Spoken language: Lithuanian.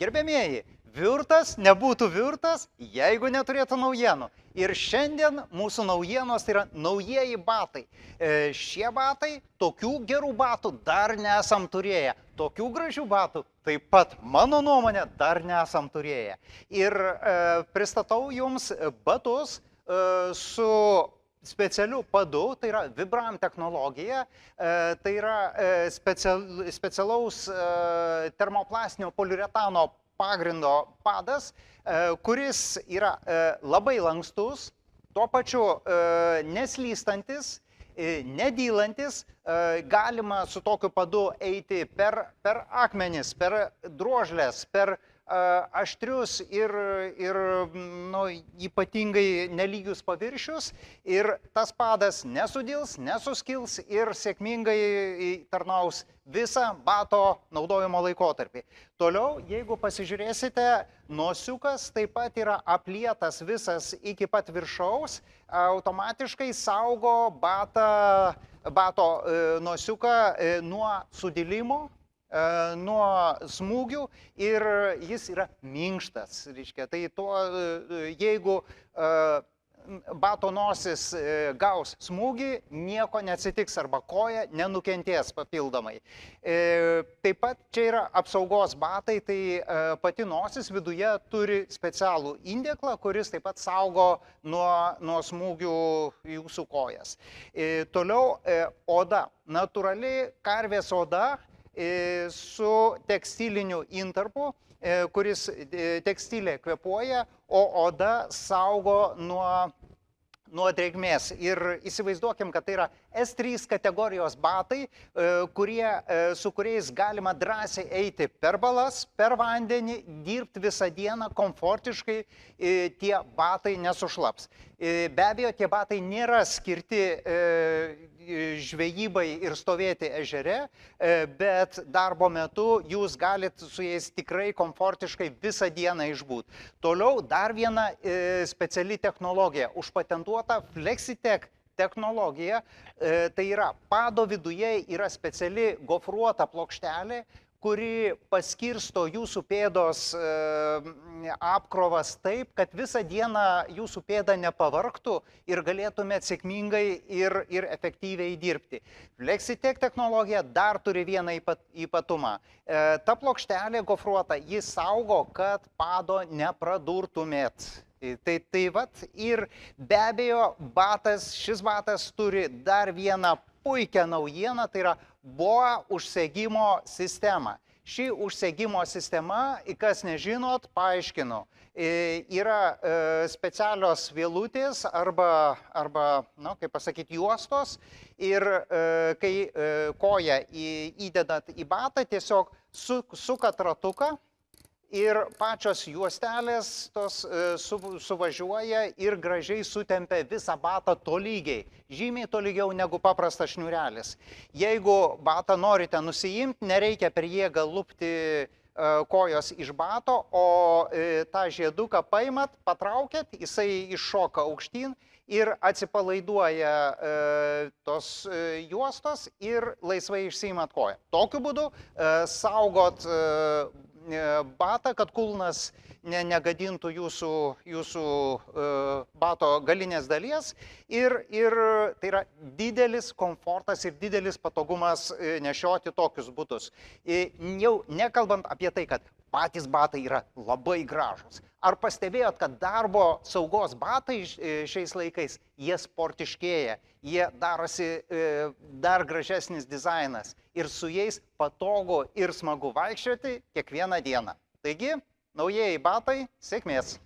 Gerbiamieji, Virtas nebūtų Virtas, jeigu neturėtų naujienų. Ir šiandien mūsų naujienos tai yra naujieji batai. Šie batai, tokių gerų batų dar nesam turėję. Tokių gražių batų taip pat, mano nuomonė, dar nesam turėję. Ir pristatau jums batus su specialiu padu, tai yra Vibram technologija, tai yra specialaus termoplastinio poliuretano pagrindo padas, kuris yra labai lankstus, tuo pačiu neslystantis, nedylantis, galima su tokiu padu eiti per akmenis, per drožles, per aštrius ir ypatingai nelygius paviršius, ir tas padas nesudils, nesuskils ir sėkmingai tarnaus visą bato naudojimo laikotarpį. Toliau, jeigu pasižiūrėsite, nosiukas taip pat yra aplietas visas iki pat viršaus, automatiškai saugo bato nosiuką nuo sudilimo, nuo smūgių, ir jis yra minkštas. Tai jeigu bato nosis gaus smūgį, nieko neatsitiks arba koja nenukentės papildomai. Taip pat čia yra apsaugos batai, tai pati nosis viduje turi specialų indeklą, kuris taip pat saugo nuo smūgių jūsų kojas. Toliau oda. Natūrali karvės oda su tekstiliniu intarpu, kuris tekstilė kvėpuoja, o oda saugo nuo drėgmės. Ir įsivaizduokim, kad tai yra S3 kategorijos batai, su kuriais galima drąsiai eiti per balas, per vandenį, dirbti visą dieną komfortiškai, tie batai nesušlaps. Be abejo, tie batai nėra skirti žvejybai ir stovėti ežere, bet darbo metu jūs galite su jais tikrai komfortiškai visą dieną išbūti. Toliau dar viena speciali technologija, užpatentuota Flexitec technologija, tai yra pado viduje yra speciali gofruota plokštelė, kuri paskirsto jūsų pėdos apkrovas taip, kad visą dieną jūsų pėda nepavargtų ir galėtumėt sėkmingai ir efektyviai dirbti. Flexitec technologija dar turi vieną ypatumą. Ta plokštelė gofruota, jis saugo, kad pado nepradurtumėt. Tai vat, ir be abejo, šis batas turi dar vieną puikią naujieną, tai yra BOA užsegimo sistema. Ši užsegimo sistema, kas nežinot, paaiškinu, yra specialios vielutės arba, kaip pasakyti, juostos, ir kai koją įdedat į batą, tiesiog sukat ratuką, ir pačios juostelės tos suvažiuoja ir gražiai sutempia visą batą tolygiai, žymiai tolygiau negu paprastas šniūrelis. Jeigu batą norite nusiimti, nereikia per jėgą lupti kojos iš bato, o tą žieduką paimat, patraukėt, jisai iššoka aukštyn ir atsipalaiduoja tos juostos ir laisvai išsiimat koją. Tokiu būdu saugot batą, kad kulnas negadintų jūsų bato galinės dalies, ir tai yra didelis komfortas ir didelis patogumas nešioti tokius batus. Jau nekalbant apie tai, kad patys batai yra labai gražus. Ar pastebėjot, kad darbo saugos batai šiais laikais, jie sportiškėja, jie darosi dar gražesnis dizainas ir su jais patogu ir smagu vaikščioti kiekvieną dieną. Taigi, naujieji batai, sėkmės!